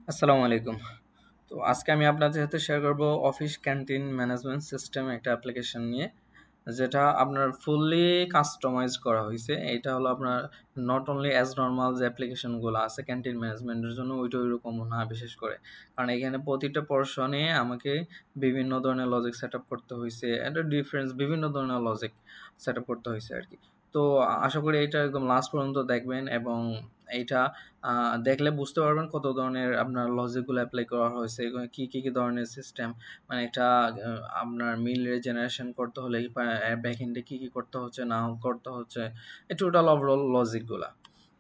আসসালামু আলাইকুম। তো আজকে আমি আপনাদের সাথে শেয়ার করব অফিস ক্যান্টিন ম্যানেজমেন্ট সিস্টেম একটা অ্যাপ্লিকেশন নিয়ে, যেটা আপনার ফুললি কাস্টমাইজ করা হইছে। এইটা হলো আপনার নট অনলি অ্যাজ নরমাল যে অ্যাপ্লিকেশনগুলো আছে ক্যান্টিন ম্যানেজমেন্টের জন্য ওইটা ওইরকমও না বিশেষ করে। কারণ এখানে প্রতিটা পোরশনে আমাকে বিভিন্ন ধরনের লজিক সেটআপ করতে হইছে। একটা ডিফারেন্স বিভিন্ন ধরনের লজিক সেটআপ করতে হইছে আরকি। তো আশা করি এইটা একদম লাস্ট পর্যন্ত দেখবেন এবং এইটা দেখলে বুঝতে পারবেন কত ধরনের আপনার লজিকগুলো এপ্লাই করা হয়েছে, এগুলো কি ধরনের সিস্টেম। মানে একটা আপনার মিল জেনারেশন করতে হলে ব্যাক এন্ডে কি করতে হচ্ছে না করতে হচ্ছে, এই টোটাল ওভারঅল লজিকগুলা।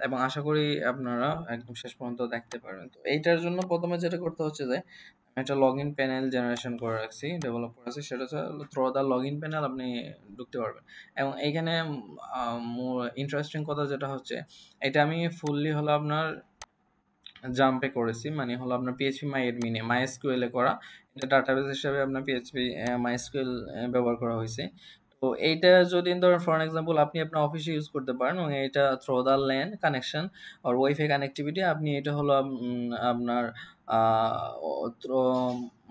এবং আশা করি আপনারা একদম শেষ পর্যন্ত দেখতে পারবেন। তো এইটার জন্য প্রথমে যেটা করতে হচ্ছে যে আমি একটা লগ ইন প্যানেল জেনারেশন করে রাখছি, ডেভেলপ করে রাখছি। সেটা হচ্ছে through the login panel আপনি ঢুকতে পারবেন। এবং এইখানে ইন্টারেস্টিং কথা যেটা হচ্ছে, এটা আমি ফুললি হলো আপনার জাম্পে করেছি, মানে হলো আপনার পিএইচপি মাই অ্যাডমিনে মাইএসকিউএল এ করা। এটা ডাটাবেস হিসাবে আপনার পিএইচপি মাইএসকিউএল ব্যবহার করা হয়েছে। তো এইটা যদি ধরেন ফর এক্সাম্পল আপনি আপনার অফিসে ইউজ করতে পারেন এবং এটা থ্রো দ্য ল্যান কানেকশন আর ওয়াইফাই কানেক্টিভিটি আপনি এটা হলো আপনার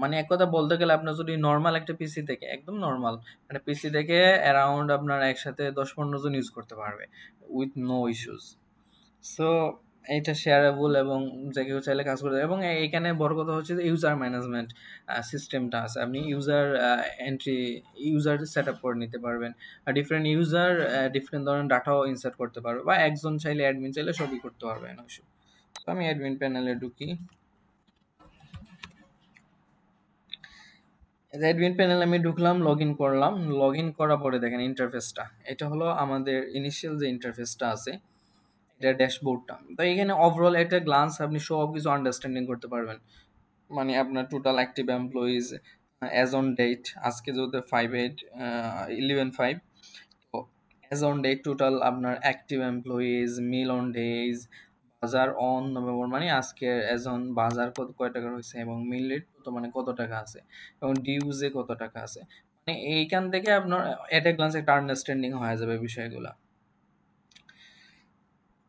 মানে এক কথা বলতে গেলে আপনার যদি নর্মাল একটা পিসি থেকে একদম নর্মাল একটা পিসি থেকে অ্যারাউন্ড আপনার একসাথে ১০-১৫ জন ইউজ করতে পারবে উইথ নো ইস্যুস। সো এইটা শেয়ারেবল এবং যে কেউ চাইলে কাজ করতে, এবং এইখানে বড় কথা হচ্ছে যে ইউজার ম্যানেজমেন্ট সিস্টেমটা আছে। আপনি user entry user set up করে নিতে পারবেন। ডিফারেন্ট ইউজার ডিফারেন্ট ধরনের ডাটাও ইনসার্ট করতে পারবে, বা একজন চাইলে অ্যাডমিন চাইলে সবই করতে পারবে না। তো আমি অ্যাডমিন প্যানেলে ঢুকি। অ্যাডমিন প্যানেলে আমি ঢুকলাম, লগ ইন করলাম। লগ ইন করার পরে দেখেন ইন্টারফেসটা, এটা হলো আমাদের ইনিশিয়াল যে ইন্টারফেসটা আছে, এটা ড্যাশবোর্ডটা। তো এখানে ওভারঅল একটা গ্লান্স আপনি সব কিছু আন্ডারস্ট্যান্ডিং করতে পারবেন। মানে আপনার total active employees as on date, আজকে যেহেতু 5/8/11/5, তো অ্যাজ অন ডেট টোটাল আপনার active employees, meal on days, বাজার অন নভেম্বর মানে আজকে অ্যাজ অন বাজার কয় টাকা হয়েছে, এবং মিল রেট মানে কত টাকা আছে, এবং ডিউজে কত টাকা আছে। মানে এইখান থেকে আপনার এট এ গ্লান্স একটা আন্ডারস্ট্যান্ডিং হয়ে যাবে বিষয়গুলা।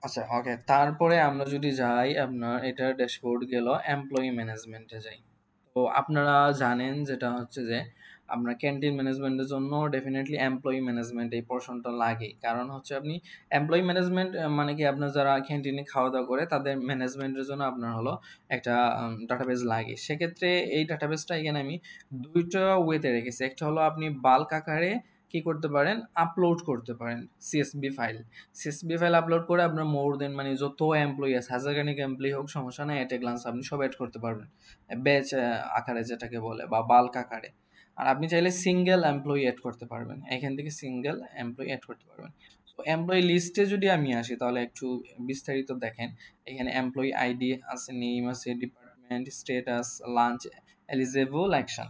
আচ্ছা, ওকে। তারপরে আমরা যদি যাই আপনার এটা ড্যাশবোর্ড গেল, এমপ্লয়ি ম্যানেজমেন্টে যাই। তো আপনারা জানেন যেটা হচ্ছে যে আপনার ক্যান্টিন ম্যানেজমেন্টের জন্য ডেফিনেটলি এমপ্লয়ি ম্যানেজমেন্ট এই পোর্শনটা লাগে। কারণ হচ্ছে আপনি এমপ্লয়ি ম্যানেজমেন্ট মানে কি, আপনার যারা ক্যান্টিনে খাওয়া দাওয়া করে তাদের ম্যানেজমেন্টের জন্য আপনার হলো একটা ডাটাবেস লাগে। সেক্ষেত্রে এই ডাটাবেসটা এখানে আমি দুইটা ওয়েতে রেখেছি। একটা হলো আপনি বাল্ক আকারে কি করতে পারেন, আপলোড করতে পারেন CSB file. CSB file upload করে আপনার মোর দেন মানে যত এমপ্লয়ি আছে, হাজারখানিক এমপ্লয়ি হোক সমস্যা নাই, এট এ গ্লান্স আপনি সব অ্যাড করতে পারবেন ব্যাচ আকারে যেটাকে বলে, বা বাল্ক আকারে। আর আপনি চাইলে সিঙ্গেল এমপ্লয়ি অ্যাড করতে পারবেন, এখান থেকে সিঙ্গেল এমপ্লয়ি অ্যাড করতে পারবেন। তো এমপ্লয়ি লিস্টে যদি আমি আসি তাহলে একটু বিস্তারিত দেখেন। এখানে এমপ্লয়ি আইডি আছে, নেম আছে, department, status, lunch, eligible, action.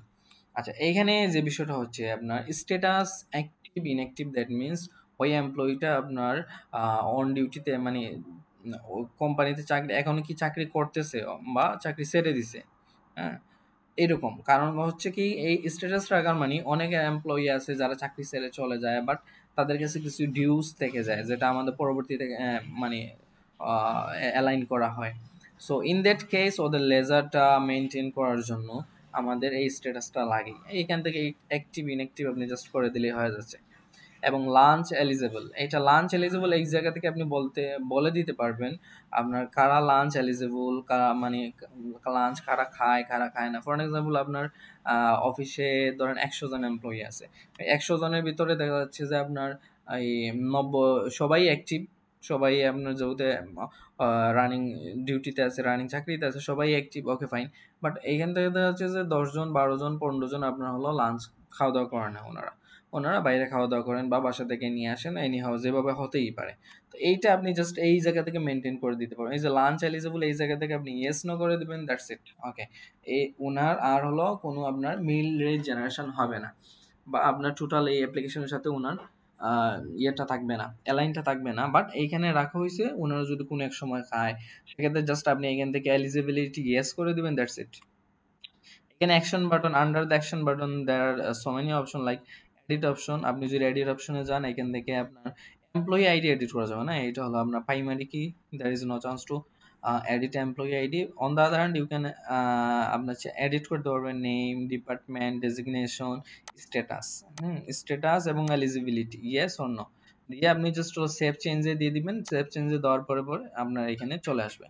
আচ্ছা, এইখানে যে বিষয়টা হচ্ছে আপনার status active inactive, that means ওই এমপ্লয়িটা আপনার অন ডিউটিতে মানে কোম্পানিতে চাকরি এখনো কি চাকরি করতেছে বা চাকরি ছেড়ে দিছে, হ্যাঁ, এরকম। কারণ হচ্ছে কি, এই স্ট্যাটাস রাখার মানে অনেক এমপ্লয়ি আছে যারা চাকরি ছেড়ে চলে যায়, বাট তাদের কাছে কিছু ডিউস থেকে যায় যেটা আমাদের পরবর্তীতে মানে অ্যালাইন করা হয়। সো ইন দ্যাট কেস ওদের লেজারটা মেনটেন করার জন্য আমাদের এই স্ট্যাটাসটা লাগে। এইখান থেকে অ্যাক্টিভ ইনঅ্যাক্টিভ আপনি জাস্ট করে দিলেই হয়ে যাচ্ছে। এবং লাঞ্চ এলিজেবল, এটা লাঞ্চ এলিজেবল এই জায়গা থেকে আপনি বলে দিতে পারবেন আপনার কারা লাঞ্চ এলিজেবল, কারা মানে লাঞ্চ কারা খায় কারা খায় না। ফর এক্সাম্পল আপনার অফিসে ধরেন ১০০ জন এমপ্লয়ি আছে, ১০০ জনের ভিতরে দেখা যাচ্ছে যে আপনার এই সবাই অ্যাক্টিভ, সবাই আপনার যেহেতু রানিং ডিউটিতে আছে, রানিং চাকরিতে আছে, সবাই অ্যাক্টিভ, ওকে ফাইন। বাট এইখান থেকে দেখা যাচ্ছে যে ১০ জন ১২ জন ১৫ জন আপনার হলো লাঞ্চ খাওয়া দাওয়া করে না, ওনারা ওনারা বাইরে খাওয়া দাওয়া করেন বা বাসা থেকে নিয়ে আসেন, এনি হাউ যেভাবে হতেই পারে। তো এইটা আপনি জাস্ট এই জায়গা থেকে মেনটেন করে দিতে পারেন। এই যে লাঞ্চ এলিজিবল এই জায়গা থেকে আপনি ইয়েস নো করে দিবেন, দ্যাটস ইট। ওকে, এই উনার আর হলো কোনো আপনার মিল রেট জেনারেশন হবে না, বা আপনার টোটাল এই অ্যাপ্লিকেশনের সাথে উনার ইয়েটা থাকবে না, অ্যালাইনটা থাকবে না। বাট এইখানে রাখা হয়েছে ওনারা যদি কোনো এক সময় খায়, সেক্ষেত্রে জাস্ট আপনি এখান থেকে এলিজিবিলিটি ইয়েস করে দিবেন, দ্যাটস ইট। এখানে action button, under the action button there so many option like edit option. আপনি যদি এডিট অপশনে যান, এখান থেকে আপনার এমপ্লয়ি আইডি এডিট করা যাবে না, এটা হলো আপনার primary key, there is no chance to. Edit employee ID. On the other hand you can আপনার এডিট করতে পারবেন name, department, designation, status, status এবং এলিজিবিলিটি ইয়েস অর নো দিয়ে আপনি জাস্ট সেভ চেঞ্জে দিয়ে দিবেন। সেভ চেঞ্জে দেওয়ার পরে পরে আপনার এখানে চলে আসবে।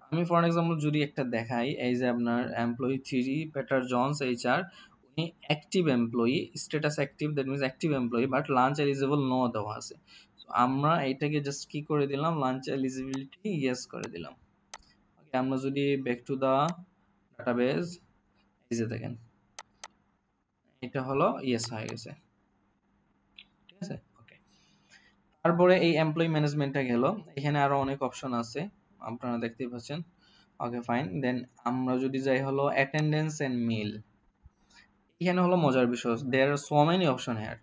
আমি ফর এক্সাম্পল যদি একটা দেখাই, এই যে আপনার এমপ্লয়ি 3 পেটার জনস এইচআর, উনি active employee, status active, that means active employee, but lunch eligible no দেওয়া আছে। তো আমরা এটাকে জাস্ট কি করে দিলাম, লাঞ্চ এলিজিবিলিটি ইয়েস করে দিলাম। ওকে, আমরা যদি ব্যাক টু দা ডাটাবেজ, এই যে দেখেন এটা হলো ইয়েস হয়ে গেছে, ঠিক আছে। ওকে, তারপরে এই এমপ্লয়ি ম্যানেজমেন্টটা গেল। এখানে আরো অনেক অপশন আছে, আপনারা দেখতেই পাচ্ছেন। ওকে ফাইন, দেন আমরা যদি যাই হলো অ্যাটেন্ডেন্স এন্ড মিল, এখানে হলো মজার বিষয়, there are so many option here,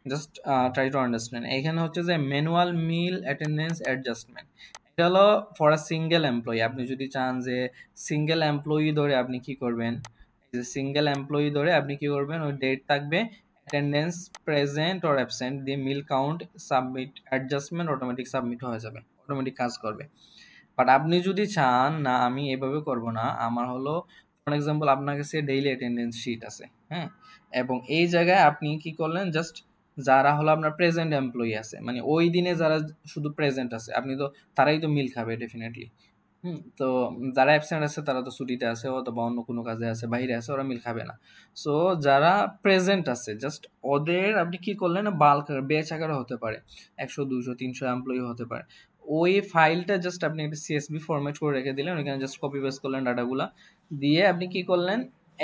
just try to understand. এখানে হচ্ছে যে ম্যানুয়াল মিল অ্যাটেন্ডেন্স অ্যাডজাস্টমেন্ট, এটা হলো ফর আ সিঙ্গেল এমপ্লয়ি। আপনি যদি চান যে সিঙ্গেল এমপ্লয়ি ধরে আপনি কি করবেন, এই যে সিঙ্গেল এমপ্লয়ি ধরে আপনি কি করবেন, ওই ডেট থাকবে, অ্যাটেন্ডেন্স প্রেজেন্ট অর অ্যাবসেন্ট দিয়ে meal count submit adjustment automatic submit হয়ে যাবে, অটোমেটিক কাজ করবে। বাট আপনি যদি চান না আমি এভাবে করব না, আমার হলো ফর এক্সাম্পল আপনার কাছে ডেইলি অ্যাটেন্ডেন্স শিট আছে, হ্যাঁ, এবং এই জায়গায় আপনি কি করলেন, জাস্ট যারা হলো আপনার প্রেজেন্ট এমপ্লয়ি আছে, মানে ওই দিনে যারা শুধু প্রেজেন্ট আছে, আপনি তো তারাই তো মিল খাবে ডেফিনেটলি। তো যারা অ্যাবসেন্ট আছে তারা তো ছুটিতে আছে অথবা অন্য কোনো কাজে আছে, বাইরে আছে, ওরা মিল খাবে না। সো যারা প্রেজেন্ট আছে জাস্ট ওদের আপনি কি করলেন, বাল্ক ব্যাচ আকারে হতে পারে, 100 200 300 এমপ্লয়ি হতে পারে। ওই ফাইলটা জাস্ট আপনি একটা সিএসভি ফরম্যাট করে রেখে দিলেন, ওইখানে জাস্ট কপি পেস্ট করলেন ডাটাগুলা দিয়ে, আপনি কি করলেন,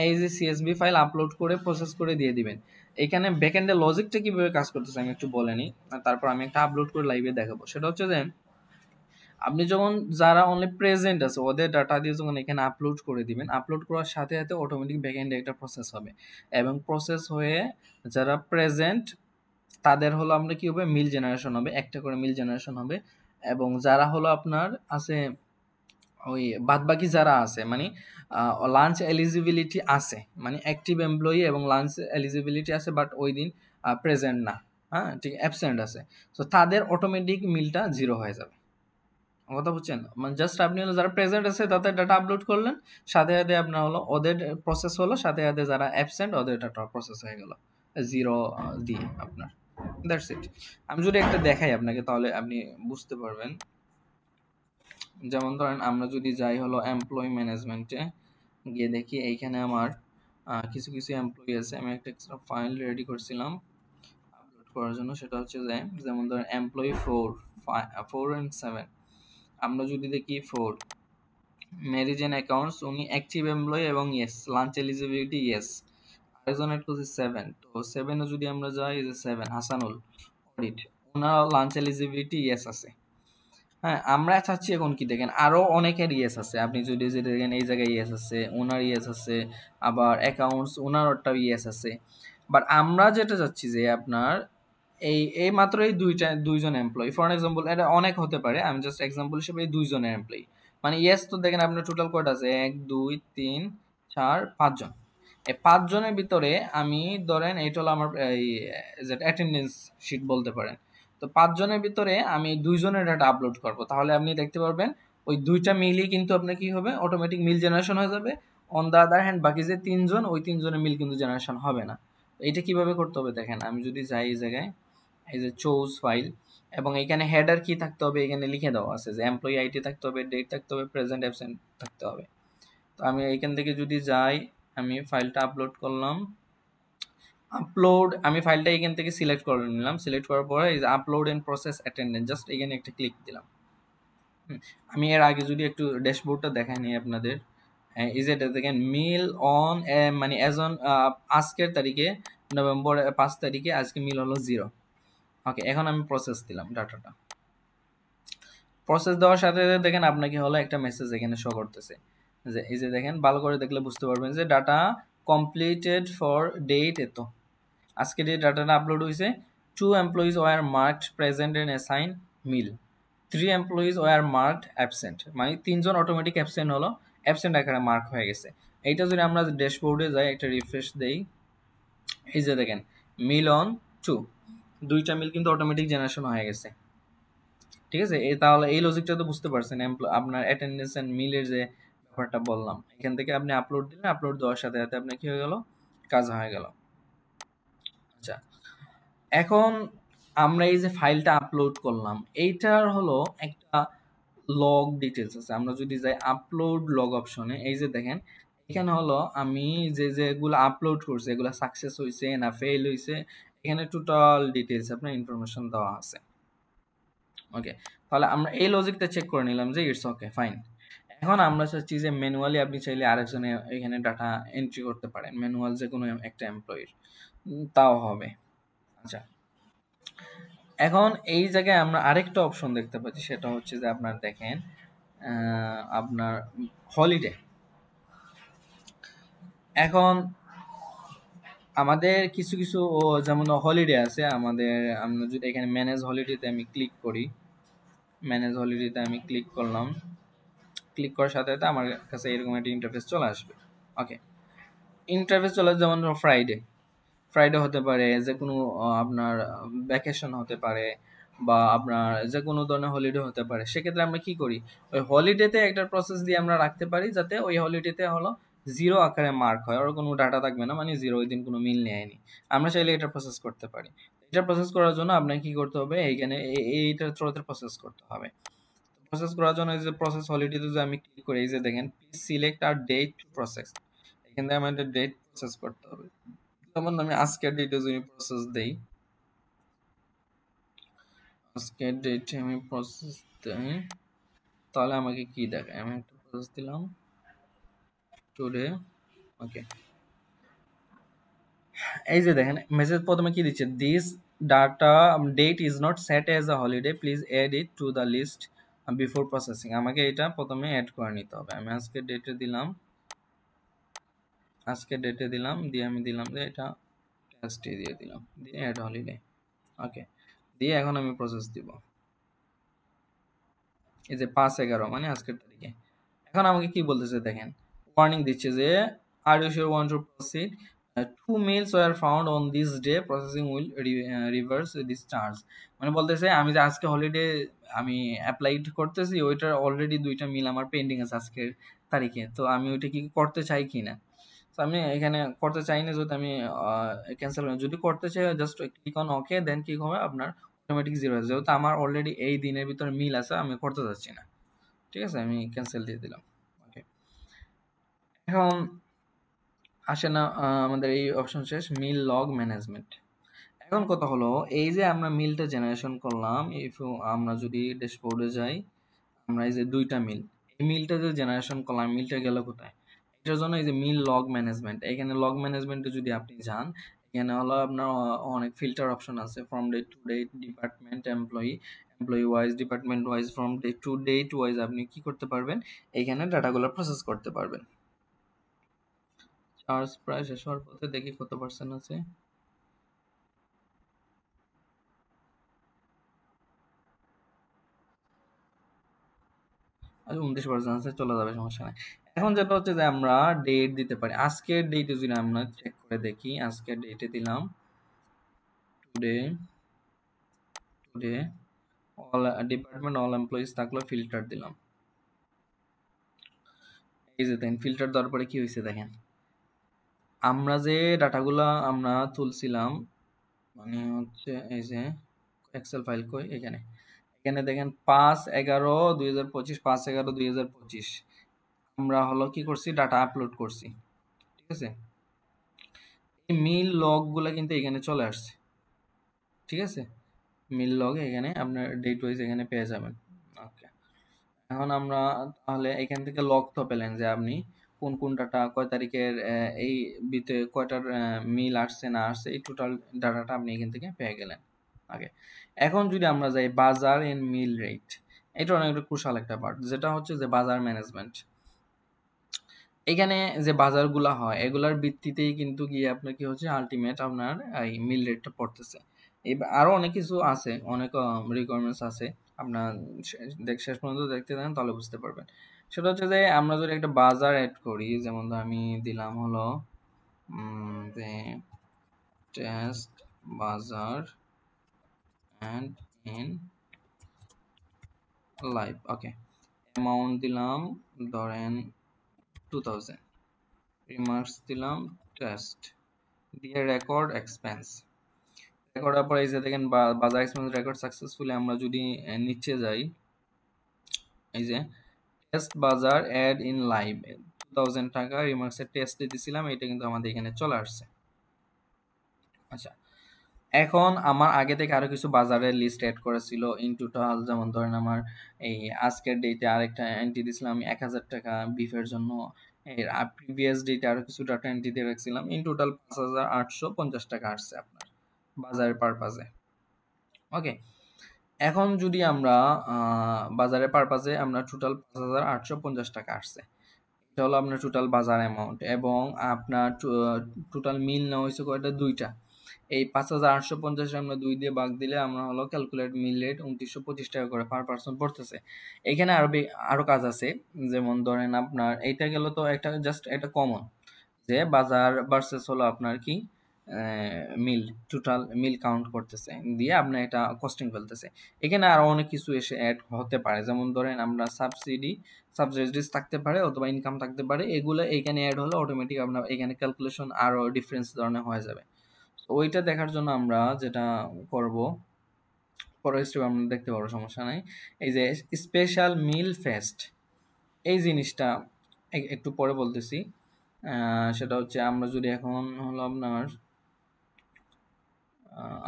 এই যে সিএসভি ফাইল আপলোড করে প্রসেস করে দিয়ে দিবেন। এখানে ব্যাকএন্ডের লজিকটা কিভাবে কাজ করতেছে আমি একটু বলে নিই, তারপর আমি একটা আপলোড করে লাইভে দেখাবো। সেটা হচ্ছে যে আপনি যখন যারা অনলি প্রেজেন্ট আছে ওদের ডাটা দিয়ে যখন এখানে আপলোড করে দিবেন, আপলোড করার সাথে সাথে অটোমেটিক ব্যাকএন্ডে একটা প্রসেস হবে, এবং প্রসেস হয়ে যারা প্রেজেন্ট তাদের হলো আমরা কি হবে, মিল জেনারেশন হবে, একটা করে মিল জেনারেশন হবে। এবং যারা হলো আপনার আছে ওই বাদবাকি যারা আছে মানে লাঞ্চ এলিজিবিলিটি আছে, মানে অ্যাক্টিভ এমপ্লয়ি এবং লাঞ্চ এলিজিবিলিটি আছে বাট ওই দিন প্রেজেন্ট না, হ্যাঁ ঠিক অ্যাবসেন্ট আছে, তো তাদের অটোমেটিক মিলটা জিরো হয়ে যাবে। কথা বুঝছেন, মানে জাস্ট আপনি হলো যারা প্রেজেন্ট আছে তাদের ডাটা আপলোড করলেন, সাথে সাথে আপনার হলো ওদের প্রসেস হলো, সাথে সাথে যারা অ্যাবসেন্ট ওদের ডাটা প্রসেস হয়ে গেল জিরো দিয়ে আপনার, দ্যাটস ইট। আমি যদি একটা দেখাই আপনাকে তাহলে আপনি বুঝতে পারবেন। যেমন ধরেন আমরা যদি যাই হলো এমপ্লয়ি ম্যানেজমেন্টে গিয়ে দেখি, এইখানে আমার কিছু কিছু এমপ্লয়ি আছে, আমি একটা এক্সট্রা ফাইল রেডি করছিলাম আপলোড করার জন্য। সেটা হচ্ছে যে যেমন ধরেন এমপ্লয়ি 4 4 and 7, আমরা যদি দেখি 4 মেরিজেন অ্যাকাউন্টস, উনি অ্যাক্টিভ এমপ্লয়ি এবং ইয়েস, লাঞ্চ এলিজিবিলিটি ইয়েস। আরেকজন এড করছে 7, তো 7-এ যদি আমরা যাই, যে 7 হাসানুল অডিট, ওনার লাঞ্চ এলিজিবিলিটি ইয়েস আছে। হ্যাঁ, আমরা চাচ্ছি এখন কি দেখেন আরো অনেকের ইয়েস আছে, আপনি যদি যে দেখেন এই জায়গায় ইয়েস আছে, ওনার ইয়েস আছে, আবার অ্যাকাউন্টস ওনার ওটাও ইয়েস আছে। বাট আমরা যেটা চাচ্ছি যে আপনার এই মাত্র এই দুইজন এমপ্লয়ি, ফর এক্সাম্পল এটা অনেক হতে পারে, আমি জাস্ট এক্সাম্পল হিসেবে এই দুইজনের এমপ্লয়ি, মানে ইয়েস তো দেখেন আপনার টোটাল কয়টা আছে, 1 2 3 4 5 জন। এই 5 জনের ভিতরে আমি ধরেন এইটা হলো আমার এই যেটা অ্যাটেন্ডেন্স শিট বলতে পারেন। তো 5 জনের ভিতরে আমি দুইজনের ডাটা আপলোড করব, তাহলে আপনি দেখতে পারবেন ওই দুইটা মিলই কিন্তু আপনার কি হবে, অটোমেটিক মিল জেনারেশন হয়ে যাবে। অন দ্য আদার হ্যান্ড বাকি যে 3 জন, ওই 3 জনের মিল কিন্তু জেনারেশন হবে না। তো এইটা কিভাবে করতে হবে দেখেন, আমি যদি যাই এই জায়গায়, এই যে চুজ ফাইল, এবং এখানে হেডার কি থাকতে হবে এখানে লিখে দেওয়া আছে, যে এমপ্লয়ি আইডি থাকতে হবে, ডেট থাকতে হবে, প্রেজেন্ট অ্যাবসেন্ট থাকতে হবে। তো আমি এইখান থেকে যদি যাই, আমি ফাইলটা আপলোড করলাম, আমি ফাইলটা এখান থেকে সিলেক্ট করে নিলাম, সিলেক্ট করার পরে এই যে upload and process attendance, just এখানে একটা ক্লিক দিলাম। আমি এর আগে যদি একটু ড্যাশবোর্ডটা দেখাই নিই আপনাদের, এই যে দেখেন মিল অন, মানে অ্যাজ অন আজকের তারিখে নভেম্বর 5 তারিখে আজকে মিল হলো 0। ওকে, এখন আমি প্রসেস দিলাম ডাটাটা, প্রসেস দেওয়ার সাথে সাথে দেখেন আপনাকে হলো একটা মেসেজ এখানে শো করতেছে, যে এই যে দেখেন ভালো করে দেখলে বুঝতে পারবেন যে ডাটা কমপ্লিটেড ফর ডেট এত, আজকে যে ডাটাটা আপলোড হয়েছে, 2 employees were marked present and assign meal, 3 employees were marked absent, মানে 3 জন অটোমেটিক অ্যাবসেন্ট হলো, অ্যাবসেন্ট আকারে মার্ক হয়ে গেছে। এইটা যদি আমরা ড্যাশবোর্ডে যাই, একটা রিফ্রেশ দেই, এই যে দেখেন মিল অন 2, দুইটা মিল কিন্তু অটোমেটিক জেনারেশন হয়ে গেছে। ঠিক আছে? তাহলে এই লজিকটা তো বুঝতে পারছেন। আপনার অ্যাটেন্ডেন্স এন্ড মিলের যে ব্যাপারটা বললাম, এখান থেকে আপনি আপলোড দিলেন, আপলোড দেওয়ার সাথে সাথে আপনার কি হয়ে গেল, কাজ হয়ে গেল। আচ্ছা, এখন আমরা এই যে ফাইলটা আপলোড করলাম, এইটার হলো একটা লগ ডিটেলস আছে। আমরা যদি যাই আপলোড লগ অপশনে, এই যে দেখেন এখানে হলো আমি যেগুলো আপলোড করছি এগুলো সাকসেস হয়েছে না ফেল হয়েছে, এখানে টোটাল ডিটেলস আপনার ইনফরমেশন দেওয়া আছে। ওকে, তাহলে আমরা এই লজিকটা চেক করে নিলাম যে ইটস ওকে ফাইন। এখন আমরা চাচ্ছি যে ম্যানুয়ালি আপনি চাইলে আরেকজনে এখানে ডাটা এন্ট্রি করতে পারেন, ম্যানুয়াল যে কোনো একটা এমপ্লয়ির, তাও হবে। আচ্ছা, এখন এই জায়গায় আমরা আরেকটা অপশন দেখতে পাচ্ছি, সেটা হচ্ছে যে আপনার দেখেন আপনার হলিডে। এখন আমাদের কিছু কিছু যেমন হলিডে আছে আমাদের, আমরা যদি এখানে ম্যানেজ হলিডেতে আমি ক্লিক করি, ম্যানেজ হলিডেতে আমি ক্লিক করলাম, ক্লিক করার সাথে সাথে আমার কাছে এরকম একটা ইন্টারফেস চলে আসবে। ওকে, ইন্টারফেস চলে আসবে, যেমন ফ্রাইডে, ফ্রাইডে হতে পারে যে কোনো আপনার ভ্যাকেশন হতে পারে, বা আপনার যে কোনো ধরনের হলিডে হতে পারে। সেক্ষেত্রে আমরা কি করি, ওই হলিডেতে একটা প্রসেস দিয়ে আমরা রাখতে পারি যাতে ওই হলিডেতে হলো জিরো আকারে মার্ক হয়, ওর কোনো ডাটা থাকবে না, মানে জিরো, ওই দিন কোনো মিল নেয়নি। আমরা চাইলে এটা প্রসেস করতে পারি। এটা প্রসেস করার জন্য আপনাকে কি করতে হবে, এইখানে এইটার থ্রুতে প্রসেস করতে হবে। প্রসেস করার জন্য এই যে প্রসেস হলিডেতে যে আমি ক্লিক করি, এই যে দেখেন প্লিজ সিলেক্ট আর ডেট টু প্রসেস, এখান থেকে আমাদের ডেট প্রসেস করতে হবে। যেমন আমি আজকের ডেটে যদি প্রসেস দেই, আজকের ডেটে আমি প্রসেস দেই, তাহলে আমাকে কি দেখায়, আমি একটা প্রসেস দিলাম টুডে। ওকে, এই যে দেখেন মেসেজ প্রথমে কি দিচ্ছে, this data date is not set as a holiday, please add it to the list before processing. আমাকে এটা প্রথমে অ্যাড করে নিতে হবে। আমি আজকের ডেটে দিলাম, আজকের ডেটে দিলাম, দিয়ে আমি দিলাম যে এটা টেস্টে দিয়ে দিলাম, দিয়ে অ্যাড হলিডে। ওকে, দিয়ে এখন আমি প্রসেস দিব, এই যে 5/11 মানে আজকের তারিখে। এখন আমাকে কি বলতেছে দেখেন, ওয়ার্নিং দিচ্ছে যে are you sure want to proceed, two mails were found on this day, processing will reverse this charge. মানে বলতেছে আমি যে আজকে হলিডে আমি অ্যাপ্লাইড করতেছি, ওইটার অলরেডি 2টা মিল আমার পেন্ডিং আছে আজকের তারিখে, তো আমি ওইটা কি করতে চাই কি না। তো আমি এখানে করতে চাই না, যদি আমি ক্যান্সেল করি, যদি করতে চাই জাস্ট ক্লিক অন ওকে, দেন কি হবে আপনার অটোমেটিক জিরো হয়ে যাবে, যেহেতু আমার অলরেডি এই দিনের ভিতরে মিল আছে, আমি করতে চাচ্ছি না। ঠিক আছে, আমি ক্যান্সেল দিয়ে দিলাম। ওকে, এখন আসে না আমাদের এই অপশন শেষ, মিল লগ ম্যানেজমেন্ট। এখন কথা হলো এই যে আমরা মিলটা জেনারেশন করলাম, ইফ আমরা যদি ড্যাশবোর্ডে যাই, আমরা এই যে 2টা মিল, এই মিলটা যে জেনারেশন করলাম, মিলটা গেল কোথায়, এটার জন্য এই যে মিল লগ ম্যানেজমেন্ট, এখানে লগ ম্যানেজমেন্টে যদি আপনি যান, এখানে হলো আপনার অনেক ফিল্টার অপশন আছে, from date to date, department, employee, employee wise, department wise, from date to date wise আপনি কি করতে পারবেন, এইখানে ডাটাগুলো প্রসেস করতে পারবেন। চার্জ প্রায় শেষ হওয়ার পথে, দেখি কত পার্সেন্ট আছে। আর 29% আছে, চলে যাবে, সমস্যা নাই। এখন যেটা হচ্ছে যে আমরা ডেট দিতে পারি, আজকের ডেটে যদি আমরা চেক করে দেখি, আজকের ডেটে দিলাম today, today all department all employees থাকলো, ফিল্টার দিলাম, এই যে দেখেন ফিল্টার দেওয়ার পরে কি হয়েছে দেখেন, আমরা যে ডাটাগুলা আমরা তুলছিলাম, মানে হচ্ছে এই যে এক্সেল ফাইল কই, এখানে, এখানে দেখেন 5/11/2025, 5/11/2025 আমরা হলো কি করছি, ডাটা আপলোড করছি। ঠিক আছে, এই মিল লগ গুলা কিন্তু এখানে চলে আসছে। ঠিক আছে, মিল লগ এখানে আপনার ডেট ওয়াইজ এখানে পেয়ে যাবেন। ওকে, এখন আমরা তাহলে এখান থেকে লগ তো পেলেন যে আপনি কোন কোন ডাটা কয় তারিখের এই বিতে কয়টার মিল আসছে না আসছে, এই টোটাল ডাটাটা আপনি এখান থেকে পেয়ে গেলেন। ওকে, এখন যদি আমরা যাই বাজার এন্ড মিল রেট, এটা অনেক একটা ক্রুশাল একটা পার্ট, যেটা হচ্ছে যে বাজার ম্যানেজমেন্ট। এখানে যে বাজারগুলা হয় এগুলার ভিত্তিতেই কিন্তু গিয়ে আপনার কি হচ্ছে আলটিমেট আপনার এই মিল রেটটা পড়তেছে। আরো অনেক কিছু আছে, অনেক রিকোয়ারমেন্টস আছে, আপনার শেষ পর্যন্ত দেখতে দেন তাহলে বুঝতে পারবেন। সেটা হচ্ছে যে আমরা যদি একটা বাজার অ্যাড করি, যেমন আমি দিলাম হলো যে টেস্ট বাজার and in live, okay. Amount দিলাম ধরেন 2000, রিমার্কস দিলাম টেস্ট, দিয়ে রেকর্ড এক্সপেন্স। রেকর্ডের পরে এই যে দেখেন বাজার এক্সপেন্স রেকর্ড সাকসেসফুলি। আমরা যদি নিচে যাই, এই যে টেস্ট বাজার অ্যাড ইন লাইভ 2000 টাকা রিমার্কসের টেস্টে দিছিলাম, এটা কিন্তু আমাদের এখানে চলে আসছে। আচ্ছা, এখন আমার আগে থেকে আরো কিছু বাজারের লিস্ট অ্যাড করা ছিল ইন টোটাল। যেমন ধরেন আমার এই আজকের ডেটে আরেকটা এন্ট্রি দিছিলাম আমি 1000 টাকা বিফের জন্য। এর প্রিভিয়াস ডেটে আরো কিছু ডাটা এন্ট্রি দিয়ে রাখছিলাম। ইন টোটাল 5850 টাকা আসছে আপনার বাজারের পারপাজে। ওকে, এখন যদি আমরা বাজারের পারপাজে আমরা টোটাল 5850 টাকা আসছে, এটা হলো আপনার টোটাল বাজার অ্যামাউন্ট। এবং আপনার টোটাল মিল নেওয়া হয়েছে কয়টা, দুইটা। এই 5850 আমরা 2 দিয়ে ভাগ দিলে আমরা হলো ক্যালকুলেট মিল রেট 2925 টাকা করে পার পার্সন পড়তেছে। এখানে আরো কাজ আছে। যেমন ধরেন আপনার এইটা গেল তো একটা জাস্ট একটা কমন, যে বাজার ভার্সেস হলো আপনার কি মিল, টোটাল মিল কাউন্ট করতেছে দিয়ে আপনার এটা কস্টিং ফেলতেছে। এখানে আরো অনেক কিছু এসে অ্যাড হতে পারে। যেমন ধরেন আমরা সাবসিডিজ থাকতে পারে অথবা ইনকাম থাকতে পারে, এগুলো এখানে অ্যাড হলে অটোমেটিক আপনার এখানে ক্যালকুলেশন আরো ডিফারেন্স ধরনের হয়ে যাবে। ওইটা দেখার জন্য আমরা যেটা করব, পরের স্টেপ আমরা দেখতে পারবো, সমস্যা নাই। এই যে স্পেশাল মিল ফেস্ট, এই জিনিসটা একটু পরে বলতেছি। সেটা হচ্ছে আমরা যদি এখন হলো আপনার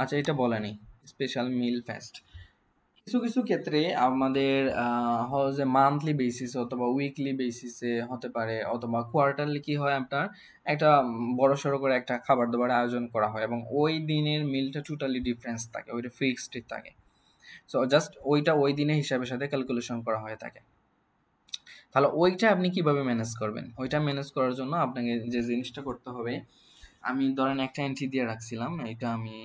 আচ্ছা এটা বলে নেই। স্পেশাল মিল ফেস্ট কিছু কিছু ক্ষেত্রে আমাদের যে মান্থলি বেসিস অথবা উইকলি বেসিসে হতে পারে, অথবা কোয়ার্টারলি কি হয় আপনার একটা বড় সড়ো করে একটা খাবার দাবার আয়োজন করা হয় এবং ওই দিনের মিলটা টোটালি ডিফারেন্স থাকে, ওইটা ফিক্সড থাকে। সো জাস্ট ওইটা ওই দিনের হিসাবের সাথে ক্যালকুলেশন করা হয়ে থাকে। তাহলে ওইটা আপনি কিভাবে ম্যানেজ করবেন? ওইটা ম্যানেজ করার জন্য আপনাকে যে জিনিসটা করতে হবে, আমি ধরেন একটা এন্ট্রি দিয়ে রাখছিলাম, এটা আমি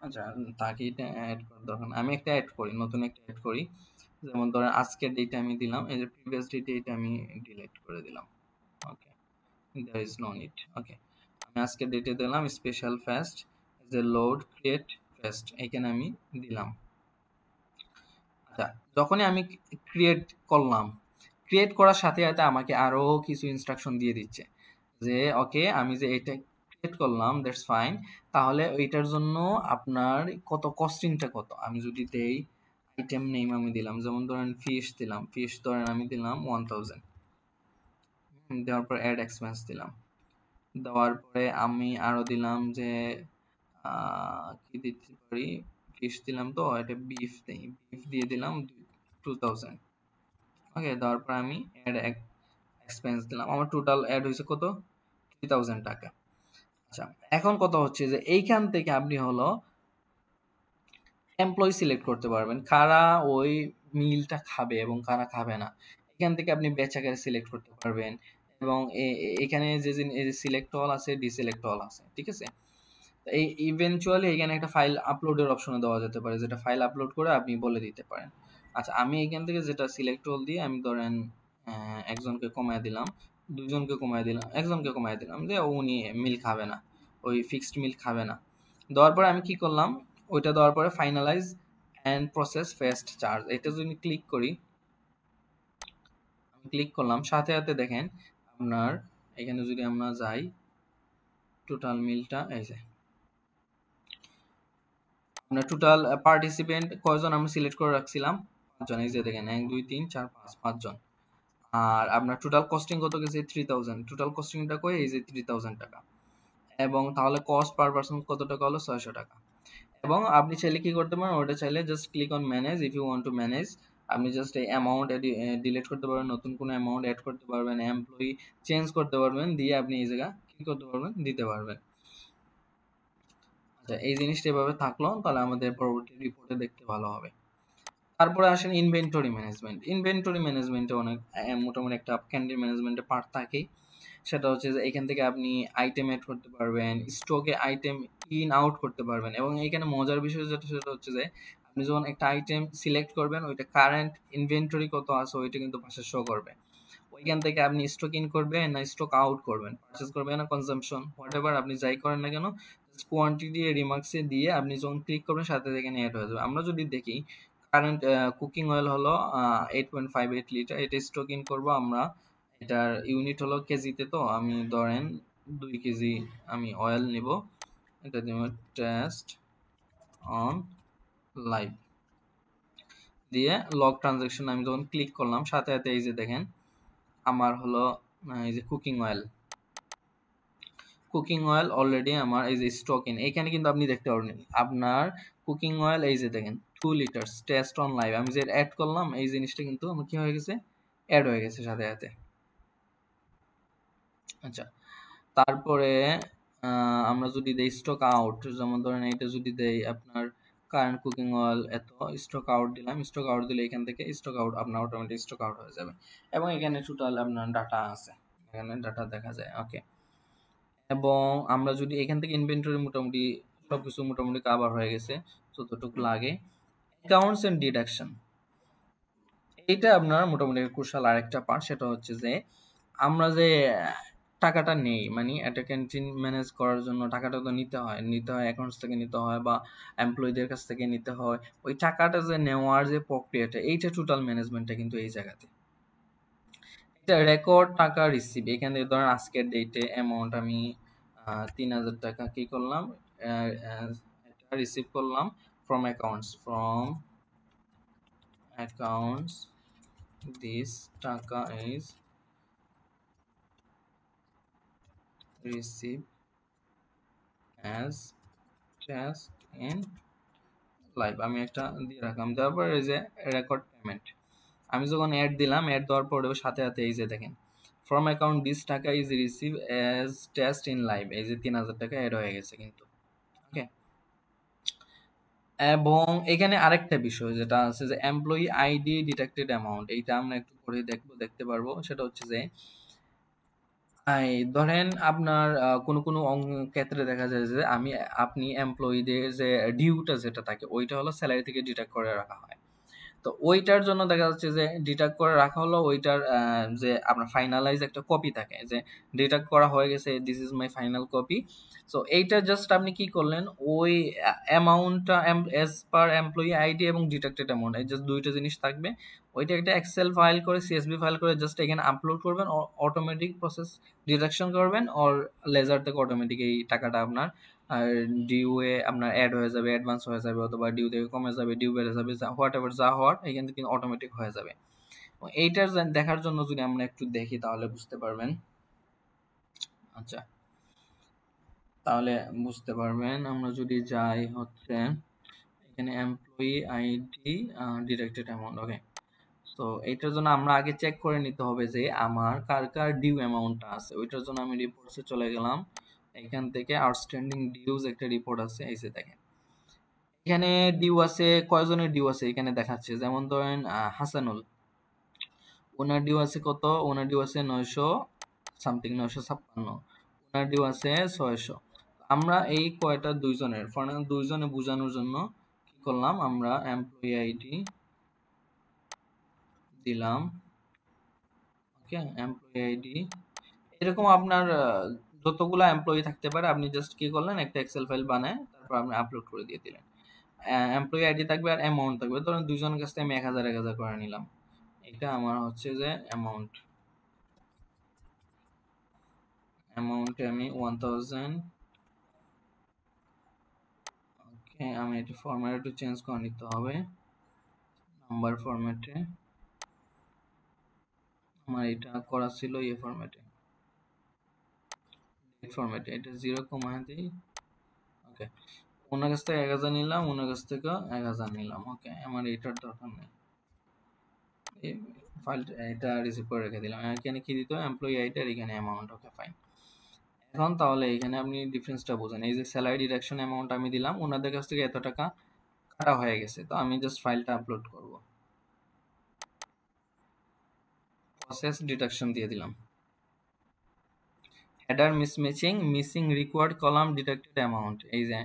আচ্ছা তাকে এটা অ্যাড করার দরকার নেই। আমি একটা অ্যাড করি, নতুন একটা অ্যাড করি। যেমন ধরেন আজকের ডেটে আমি দিলাম, এই যে প্রিভিয়াস ডেটে এটা আমি ডিলিট করে দিলাম। ওকে, দেয়ার ইজ নো নিড। ওকে, আমি আজকের ডেটে দিলাম স্পেশাল ফাস্ট, যে লোড ক্রিয়েট ফাস্ট, এখানে আমি দিলাম। আচ্ছা, যখনই আমি ক্রিয়েট করলাম, ক্রিয়েট করার সাথে সাথে আমাকে আরো কিছু ইনস্ট্রাকশন দিয়ে দিচ্ছে যে ওকে আমি যে এটা ক্রিয়েট করলাম দ্যাটস ফাইন, তাহলে ওইটার জন্য আপনার কত কস্টিংটা কত। আমি যদি দেই আইটেম নেম আমি দিলাম, যেমন ধরেন ফিশ দিলাম, ফিশ ধরেন আমি দিলাম 1000, দেওয়ার পর অ্যাড এক্সপেন্স দিলাম। দেওয়ার পরে আমি আরো দিলাম যে কি দিতে পারি, ফিশ দিলাম তো এটা বিফ দেই, বিফ দিয়ে দিলাম 2000। ওকে, দেওয়ার পর আমি অ্যাড এক্সপেন্স দিলাম, আমার টোটাল অ্যাড হয়েছে কত, 3000 টাকা। আচ্ছা, এখন কথা হচ্ছে যে এইখান থেকে আপনি হলো এমপ্লয়ি সিলেক্ট করতে পারবেন কারা ওই মিলটা খাবে এবং কারা খাবে না। এখান থেকে আপনি বেচাকের সিলেক্ট করতে পারবেন এবং এখানে যে সিলেক্ট অল আছে, ডিসিলেক্ট অল আছে, ঠিক আছে। এই ইভেনচুয়ালি এখানে একটা ফাইল আপলোডের অপশনে দেওয়া যেতে পারে, যেটা ফাইল আপলোড করে আপনি বলে দিতে পারেন। আচ্ছা, আমি এখান থেকে যেটা সিলেক্ট অল দিয়ে আমি ধরেন একজনকে কমায় দিলাম, দুজনকে কমায় দিলাম, একজনকে কমায় দিলাম যে উনি মিল খাবে না, ওই ফিক্সড মিল খাবে না। দেওয়ার পরে আমি কি করলাম, ওইটা দেওয়ার পরে finalise and process first charge, এটা যদি ক্লিক করি, আমি ক্লিক করলাম, সাথে সাথে দেখেন আপনার এখানে যদি আমরা যাই টোটাল মিলটা, এই যে আপনার টোটাল পার্টিসিপেন্ট কয়জন আমি সিলেক্ট করে রাখছিলাম, 5 জন। এই যে দেখেন 1 2 3 4 5, 5 জন। আর আপনার টোটাল কস্টিং কত গেছে, 3000। টোটাল কস্টিংটা কই, এই যে 3000 টাকা। এবং তাহলে কস্ট পার পারসন কত টাকা হলো, 600 টাকা। এবং আপনি চাইলে কি করতে পারেন, ওটা চাইলে just click on manage if you want to manage. আপনি জাস্ট এই অ্যামাউন্ট ডিলিট করতে পারবেন, নতুন কোনো অ্যামাউন্ট অ্যাড করতে পারবেন, এমপ্লয়ি চেঞ্জ করতে পারবেন, দিয়ে আপনি এই জায়গা কি করতে পারবেন, দিতে পারবেন। আচ্ছা, এই জিনিসটা এভাবে থাকলো, তাহলে আমাদের পরবর্তী রিপোর্টে দেখতে ভালো হবে। তারপরে আসেন ইনভেন্টরি ম্যানেজমেন্ট। ইনভেন্টরি ম্যানেজমেন্টে অনেক মোটামুটি একটা ক্যান্টিন ম্যানেজমেন্টের পার্ট থাকেই। সেটা হচ্ছে যে এখান থেকে আপনি আইটেম অ্যাড করতে পারবেন, স্টকে আইটেম ইন আউট করতে পারবেন। এবং এখানে মজার বিষয় যেটা সেটা হচ্ছে যে আপনি যখন একটা আইটেম সিলেক্ট করবেন, ওইটা কারেন্ট ইনভেন্টরি কত আছে ওইটা কিন্তু পাশে শো করবে। ওইখান থেকে আপনি স্টক ইন করবেন না স্টক আউট করবেন, পারচেজ করবেন না কনজাম্পশন, হোয়াট এভার আপনি যাই করেন না কেন, কোয়ান্টিটি রিমার্কসে দিয়ে আপনি যখন ক্লিক করবেন সাথে এখানে অ্যাড হয়ে যাবে। আমরা যদি দেখি কারেন্ট কুকিং অয়েল হলো 8.58 লিটার, এটা স্টক ইন করবো আমরা। এটার ইউনিট হলো কেজিতে, তো আমি ধরেন 2 কেজি আমি অয়েল নিব। এটা দিব টেস্ট অন লাইভ দিয়ে লগ ট্রানজাকশন আমি যখন ক্লিক করলাম, সাথে সাথে এই যে দেখেন আমার হলো এই যে কুকিং অয়েল অলরেডি আমার এই যে স্টক ইন, এখানে কিন্তু আপনি দেখতে পারবেন আপনার কুকিং অয়েল এই যে দেখেন 2 লিটার টেস্ট অন লাইভ, আমি যে অ্যাড করলাম এই জিনিসটা কিন্তু আমার কি হয়ে গেছে, অ্যাড হয়ে গেছে সাথে সাথে। আচ্ছা, তারপরে আমরা যদি দেই স্টক আউট, যেমন ধরেন এইটা যদি দেই আপনার কারেন্ট কুকিং অয়েল এত, স্টক আউট দিলাম, স্টক আউট দিলে এখান থেকে স্টক আউট আপনার অটোমেটিক স্টক আউট হয়ে যাবে, এবং এখানে টোটাল আপনার ডাটা আছে, এখানে ডাটা দেখা যায়। ওকে, এবং আমরা যদি এখান থেকে ইনভেন্টরি মোটামুটি সবকিছু মোটামুটি কভার হয়ে গেছে যতটুকু লাগে। অ্যাকাউন্টস এন্ড ডিডাকশন, এইটা আপনার মোটামুটি ক্রুশাল আরেকটা পার্ট, সেটা হচ্ছে যে আমরা যে টাকাটা নেই, মানে একটা ক্যান্টিন ম্যানেজ করার জন্য টাকাটা তো নিতে হয় অ্যাকাউন্টস থেকে নিতে হয় বা এমপ্লয়ীদের কাছ থেকে নিতে হয়, ওই টাকাটা যে নেওয়ার যে প্রক্রিয়াটা, এইটা টোটাল ম্যানেজমেন্টটা কিন্তু এই জায়গাতে। এটা রেকর্ড টাকা রিসিভ, এখানে ধরেন আজকের ডেটে অ্যামাউন্ট আমি 3,000 টাকা কি করলাম, এটা রিসিভ করলাম from accounts this টাকা is received as just in live, আমি একটা দিয়ে রাখলাম, দেওয়ার পর এই যে রেকর্ড পেমেন্ট, আমি যখন অ্যাড দিলাম, অ্যাড দেওয়ার পরে সাথে সাথে এই যে দেখেন ফ্রম অ্যাকাউন্ট দিস টাকা is receive as test in live, এই যে 3,000 টাকা অ্যাড হয়ে গেছে কিন্তু। ওকে, এবং এখানে আরেকটা বিষয় যেটা আছে যে এমপ্লয়ি আইডি ডিটেক্টেড অ্যামাউন্ট, এইটা আমরা একটু পরে দেখতে পারবো। সেটা হচ্ছে যে ধরেন আপনার কোনো ক্ষেত্রে দেখা যায় যে আপনি এমপ্লয়ীদের যে ডিউটা যেটা থাকে ওইটা হলো স্যালারি থেকে ডিডাক্ট করে রাখা হয়। তো ওইটার জন্য দেখা যাচ্ছে যে ডিডাক্ট করে রাখা হলো ওইটার যে আপনার ফাইনালাইজ একটা কপি থাকে যে ডিডাক্ট করা হয়ে গেছে, this is my final copy. So এইটা জাস্ট আপনি কি করলেন, ওই অ্যামাউন্টটা এজ পার এমপ্লয়ি আইডি এবং ডিডাক্টেড অ্যামাউন্ট, এই জাস্ট দুইটা জিনিস থাকবে। ওইটা একটা এক্সেল ফাইল করে সিএসভি ফাইল করে জাস্ট এখানে আপলোড করবেন, অটোমেটিক প্রসেস ডিডাকশন করবেন, আর লেজার থেকে অটোমেটিক এই টাকাটা আপনার আর ডিউ এ আপনার অ্যাড হয়ে যাবে, অ্যাডভান্স হয়ে যাবে, অথবা ডিউ থেকে কমে যাবে, ডিউ বেড়ে যাবে, হোয়াট এভার যা হওয়ার এখান থেকে অটোমেটিক হয়ে যাবে। এইটার দেখার জন্য যদি আমরা একটু দেখি তাহলে বুঝতে পারবেন। আচ্ছা, তাহলে বুঝতে পারবেন, আমরা যদি যাই হচ্ছে এখানে এমপ্লয়ি আইডি ডিডাক্টেড অ্যামাউন্ট। ওকে, তো এইটার জন্য আমরা আগে চেক করে নিতে হবে যে আমার কার কার ডিউ অ্যামাউন্টটা আছে। ওইটার জন্য আমি রিপোর্টসে চলে গেলাম, এখান থেকে আউটস্ট্যান্ডিং ডিউজ একটা রিপোর্ট আছে, এই যে দেখেন এখানে ডিউ আছে, কয়জনের ডিউ আছে এখানে দেখাচ্ছে। যেমন ধরেন হাসানুল, ওনার ডিউ আছে কত, ওনার ডিউ আছে 900 সামথিং, 956, ওনার ডিউ আছে 600। আমরা এই কয়টা দুইজনে বোঝানোর জন্য কি করলাম, আমরা এমপ্লয়ি আইডি দিলাম। ওকে, এমপ্লয়ি আইডি এরকম আপনার যতগুলা এমপ্লয়ি থাকতে পারে, আপনি জাস্ট কি করলেন, একটা এক্সেল ফাইল বানায় তারপর আপনি আপলোড করে দিয়ে দিলেন। এমপ্লয়ি আইডি থাকবে আর অ্যামাউন্ট থাকবে, ধরুন দুইজনের কাছ থেকে আমি 1,000 করে নিলাম, এটা আমার হচ্ছে যে অ্যামাউন্টে আমি 1,000। ওকে, আমি এটা ফরম্যাট একটু চেঞ্জ করে নিতে হবে, নাম্বার ফরম্যাটে আমার এটা করা ছিল, ইয়ে ফরম্যাটে, ডেট ফরম্যাটে, এটা 0, দিই। ওকে, ওনার কাছ থেকে 1,000 নিলাম, ওনার কাছ থেকে 1,000 নিলাম। ওকে, আমার এটার দরকার নেই, এই ফাইলটা এটা রিসিভ করে রেখে দিলাম। এখানে কি দিতে হবে, এমপ্লয়ি আইডি আর এখানে অ্যামাউন্ট। ওকে, ফাইন। এখন তাহলে এখানে আপনি ডিফারেন্সটা বোঝেন, এই যে স্যালারি ডিডাকশন অ্যামাউন্ট আমি দিলাম, ওনাদের কাছ থেকে এত টাকা কাটা হয়ে গেছে, তো আমি জাস্ট ফাইলটা আপলোড করব, প্রসেস ডিডাকশন দিয়ে দিলাম। Header missing required column deducted amount, এই যে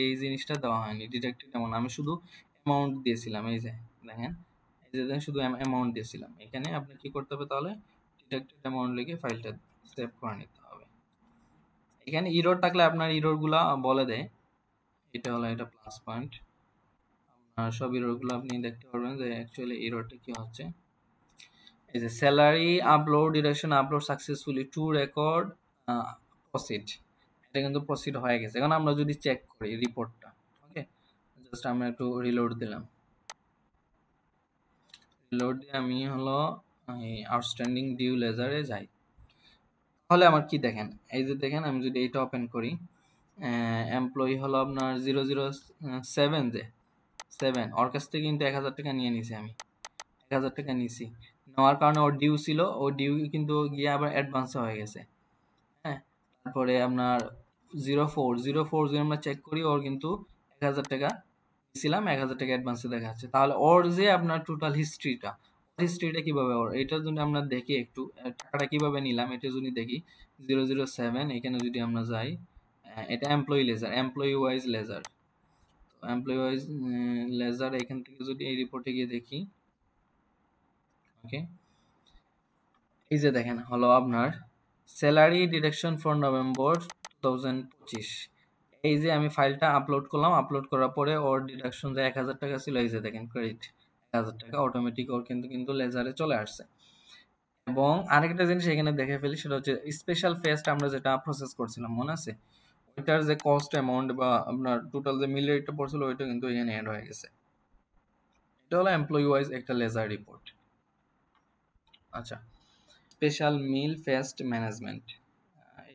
এই জিনিসটা দেওয়া হয়নি, ডিডাক্টেড অ্যামাউন্ট আমি শুধু অ্যামাউন্ট দিয়েছিলাম, এই যে দেখেন, এই যে দেখেন শুধু অ্যামাউন্ট দিয়েছিলাম। এখানে আপনি কি করতে হবে তাহলে, ডিডাক্টেড অ্যামাউন্ট লিখে ফাইলটা সেভ করে নিতে হবে। এখানে ইরর থাকলে আপনার ইরর গুলা বলে দেয়, এটা হলো এটা প্লাস পয়েন্ট। সব এররগুলো আপনি দেখতে পারবেন যে অ্যাকচুয়ালি এররটা কি হচ্ছে। এই যে salary upload deduction upload successfully two record proceed, এটা কিন্তু প্রসিড হয়ে গেছে। এখন আমরা যদি চেক করি রিপোর্টটা, ওকে, জাস্ট আমরা একটু রিলোড দিলাম, রিলোড দিয়ে আমি হলো আউটস্ট্যান্ডিং ডিউ লেজারে যাই, তাহলে আমার কি দেখেন, এই যে দেখেন আমি যদি এইটা ওপেন করি, এমপ্লয়ি হলো আপনার 007, যে 7, ওর কাছ থেকে কিন্তু 1000 টাকা নিয়ে নিছি, আমি 1000 টাকা নিছি, নেওয়ার কারণে ওর ডিউ ছিল, ও ডিউ কিন্তু গিয়ে আবার অ্যাডভান্স হয়ে গেছে। হ্যাঁ, তারপরে আপনার 04 যদি আমরা চেক করি, ওর কিন্তু 1000 টাকা দিছিলাম, 1000 টাকা অ্যাডভান্সে দেখা যাচ্ছে। তাহলে ওর যে আপনার টোটাল হিস্ট্রিটা কিভাবে, ওর এটা যদি আমরা দেখি একটু, টাকাটা কিভাবে নিলাম এটা যদি দেখি, 007 এখানে যদি আমরা যাই, এটা employee ledger, employee wise ledger, employee wise ledger, এখান থেকে যদি এই রিপোর্টে গিয়ে দেখি, ওকে, এই যে দেখেন হলো আপনার স্যালারি ডিডাকশন ফর নভেম্বর 2025, এই যে আমি ফাইলটা আপলোড করলাম, আপলোড করার পরে ওর ডিডাকশন যে 1000 টাকা ছিল, এই যে দেখেন ক্রেডিট 1000 টাকা অটোমেটিক ওর কিন্তু লেজারে চলে আসছে। এবং আরেকটা জিনিস এখানে দেখে ফেলি, সেটা হচ্ছে স্পেশাল ফেস্ট আমরা যেটা প্রসেস করছিলাম, মনে আছে, ওইটার যে কস্ট অ্যামাউন্ট বা আপনার টোটাল যে মিল রেটটা পড়ছিল, ওইটা কিন্তু এখানে অ্যাড হয়ে গেছে। এটা হলো এমপ্লয়ি ওয়াইজ একটা লেজার রিপোর্ট। আচ্ছা, স্পেশাল মিল ফেস্ট ম্যানেজমেন্ট,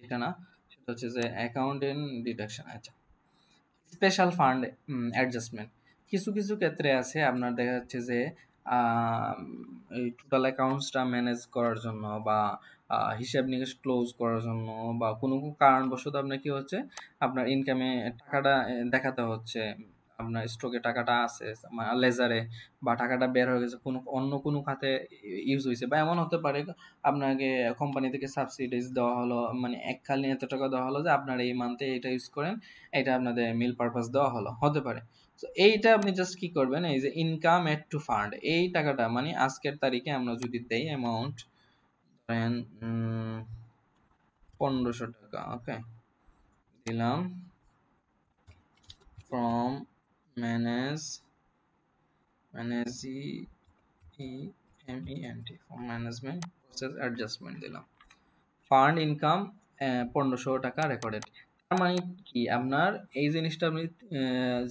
এটা না, সেটা হচ্ছে যে অ্যাকাউন্ট এন্ড ডিডাকশন। আচ্ছা, স্পেশাল ফান্ড অ্যাডজাস্টমেন্ট, কিছু কিছু ক্ষেত্রে আছে আপনার দেখা যাচ্ছে যে আম, এই টোটাল অ্যাকাউন্টসটা ম্যানেজ করার জন্য বা হিসাব নিকাশ ক্লোজ করার জন্য বা কোনো কোনো কারণবশত আপনার কি হচ্ছে, আপনার ইনকামে টাকাটা দেখাতে হচ্ছে, আপনার স্টকে টাকাটা আছে লেজারে, বা টাকাটা বের হয়ে গেছে কোনো অন্য কোনো খাতে ইউজ হয়েছে, বা এমন হতে পারে আপনাকে কোম্পানি থেকে সাবসিডিজ দেওয়া হলো, মানে এককালীন এত টাকা দেওয়া হলো যে আপনার এই মান্থে এটা ইউজ করেন, এটা আপনাদের মিল পারপাস দেওয়া হলো, হতে পারে। তো এইটা আপনি জাস্ট কি করবেন, এই যে ইনকাম এড টু ফান্ড, এই টাকাটা মানে আজকের তারিখে আমরা যদি দেই অ্যামাউন্ট, ধরেন 1500 টাকা, ওকে, দিলাম from manage, management MENT, from management process adjustment দিলাম, ফান্ড ইনকাম 1500 টাকা রেকর্ডেড। তার মানে কি, আপনার এই জিনিসটা আপনি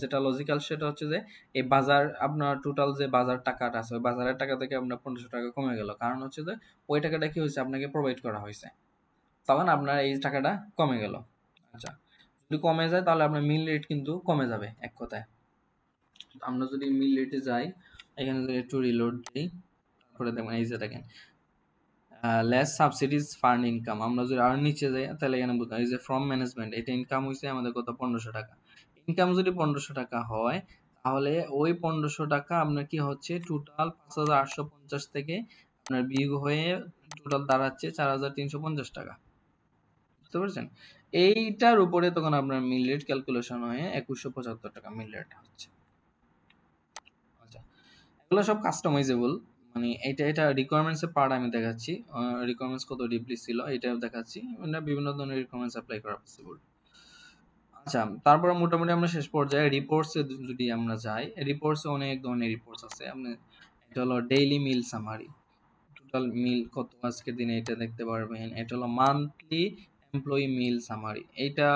যেটা লজিক্যাল সেটা হচ্ছে যে এই বাজার আপনার টোটাল যে বাজার টাকাটা আছে, ওই বাজারের টাকা থেকে আপনার 1500 টাকা কমে গেল, কারণ হচ্ছে যে ওই টাকাটা কি হয়েছে, আপনাকে প্রোভাইড করা হয়েছে, তখন আপনার এই টাকাটা কমে গেল। আচ্ছা, যদি কমে যায় তাহলে আপনার মিল রেট কিন্তু কমে যাবে এক কথায়। আমরা যদি মিল রেটে যাই, এখানে যদি একটু রিলোড দিই, তারপরে দেখবেন এই যে দেখেন লেস সাবসিডিজ ফান্ড ইনকাম, আমরা যদি আরো নিচে যাই তাহলে এখানে বুঝতে এই যে ফ্রম ম্যানেজমেন্ট, এটা ইনকাম হয়েছে আমাদের কত, 1500 টাকা। ইনকাম যদি 1500 টাকা হয়, তাহলে ওই 1500 টাকা আপনার কি হচ্ছে, টোটাল 5850 থেকে আপনার বিয়োগ হয়ে টোটাল দাঁড়াচ্ছে 4350 টাকা। বুঝতে পারছেন? এইটার উপরে তখন আপনার মিল রেট ক্যালকুলেশন হয়ে 2175 টাকা মিল রেট হচ্ছে। আচ্ছা, এগুলো সব কাস্টমাইজেবল, মানে এটা রিকোয়ারমেন্টস এর পার্ট আমি দেখাচ্ছি, রিকোয়ারমেন্টস কত ডিপলি ছিল এটাও দেখাচ্ছি, মানে বিভিন্ন ধরনের রিকোয়ারমেন্টস অ্যাপ্লাই করা পসিবল। আচ্ছা, তারপরে মোটামুটি আমরা শেষ পর্যায়ে রিপোর্টস এ যদি আমরা যাই, রিপোর্টস এ অনেক ধরনের রিপোর্টস আছে। আপনি এটা হলো ডেইলি মিল সামারি, টোটাল মিল কত আজকের দিনে এটা দেখতে পারবেন। এটা হলো মান্থলি এমপ্লয়ি মিল সামারি, এইটা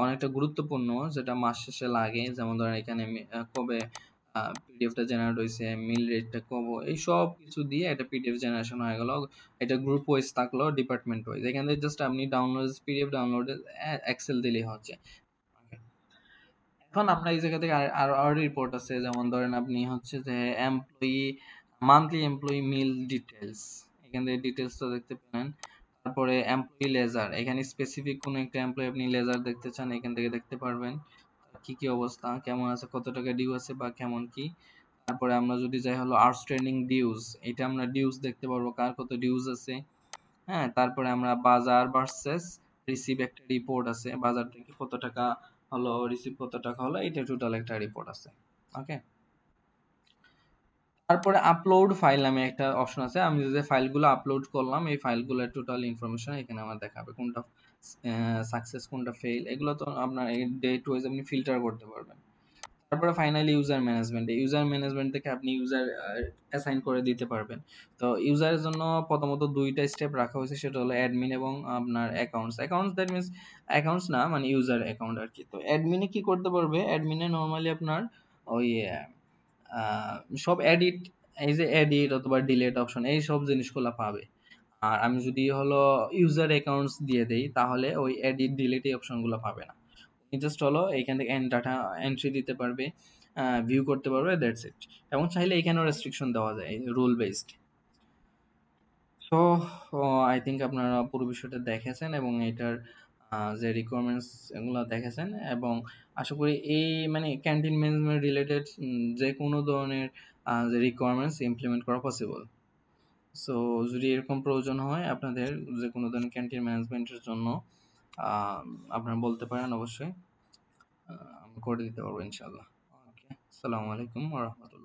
অনেকটা গুরুত্বপূর্ণ, যেটা মাস শেষে লাগে। যেমন ধরেন এখানে কবে পিডিএফটা জেনারেট হয়েছে, মিল রেটটা কব, এই সব কিছু দিয়ে একটা পিডিএফ জেনারেশন হয়ে গেল। এটা গ্রুপ ওয়াইজ থাকলো, ডিপার্টমেন্ট ওয়াইজ, এখান থেকে জাস্ট আপনি ডাউনলোড পিডিএফ ডাউনলোড এক্সেল দিলেই হচ্ছে। এখন আপনার এই জায়গা থেকে আরো আরো রিপোর্ট আছে, যেমন ধরেন আপনি হচ্ছে যে এমপ্লয়ি মান্থলি এমপ্লয়ি মিল ডিটেলস, এখান থেকে ডিটেলসটা দেখতে পেলেন। তারপরে এমপ্লয়ি লেজার, এখানে স্পেসিফিক কোন একটা এমপ্লয়ি আপনি লেজার দেখতে চান, এখান থেকে দেখতে পারবেন কি কি অবস্থা, কেমন আছে, কত টাকা ডিউ আছে বা কেমন কি। তারপরে আমরা যদি যাই হলো আউটস্ট্যান্ডিং ডিউজ, এটা আমরা ডিউজ দেখতে পারবো কার কত ডিউজ আছে। হ্যাঁ, তারপরে আমরা বাজার ভার্সেস রিসিভ একটা রিপোর্ট আছে, বাজার থেকে কত টাকা হলো, রিসিভ কত টাকা হলো, এটা টোটাল একটা রিপোর্ট আছে। ওকে, তারপরে আপলোড ফাইল নামে একটা অপশন আছে, আমি যে ফাইলগুলো আপলোড করলাম এই ফাইলগুলোর টোটাল ইনফরমেশন এখানে আমার দেখাবে, কোনটা সাকসেস কোনটা ফেল, এগুলো তো আপনার এই ডেট ওয়াইজ আপনি ফিল্টার করতে পারবেন। তারপরে finally user management. User management থেকে আপনি ইউজার অ্যাসাইন করে দিতে পারবেন। তো ইউজারের জন্য প্রথমত ২ টা স্টেপ রাখা হয়েছে, সেটা হলো অ্যাডমিন এবং আপনার accounts. Accounts that means accounts না, মানে ইউজার অ্যাকাউন্ট আরকি। তো অ্যাডমিনে কি করতে পারবে? অ্যাডমিনে নরমালি আপনার ওই আ সব এডিট, এই যে এডিট অথবা ডিলিট অপশন এইসব জিনিসগুলা পাবে। আর আমি যদি হলো ইউজার অ্যাকাউন্টস দিয়ে দেই, তাহলে ওই এডিট, ডিলিট এই অপশনগুলো পাবে না। জাস্ট হলো এইখান থেকে ডাটা এন্ট্রি দিতে পারবে, ভিউ করতে পারবে, দ্যাটস ইট। এবং চাইলে এখানেও রেস্ট্রিকশন দেওয়া যায় rule based. So I think আপনারা পুরো বিষয়টা দেখেছেন এবং এটার যে রিকোয়ারমেন্টস এগুলো দেখেছেন, এবং আশা করি এই মানে ক্যান্টিন ম্যানেজমেন্ট রিলেটেড যে কোনো ধরনের যে রিকোয়ারমেন্টস ইমপ্লিমেন্ট করা পসিবল। সো যদি এরকম প্রয়োজন হয় আপনাদের যে কোনো ধরনের ক্যান্টিন ম্যানেজমেন্টের জন্য, আপনারা বলতে পারেন অবশ্যই। আমি করে দিতে পারবো ইনশাআল্লাহ। ওকে, আসসালামু আলাইকুম ওয়া রাহমাতুল্লাহ।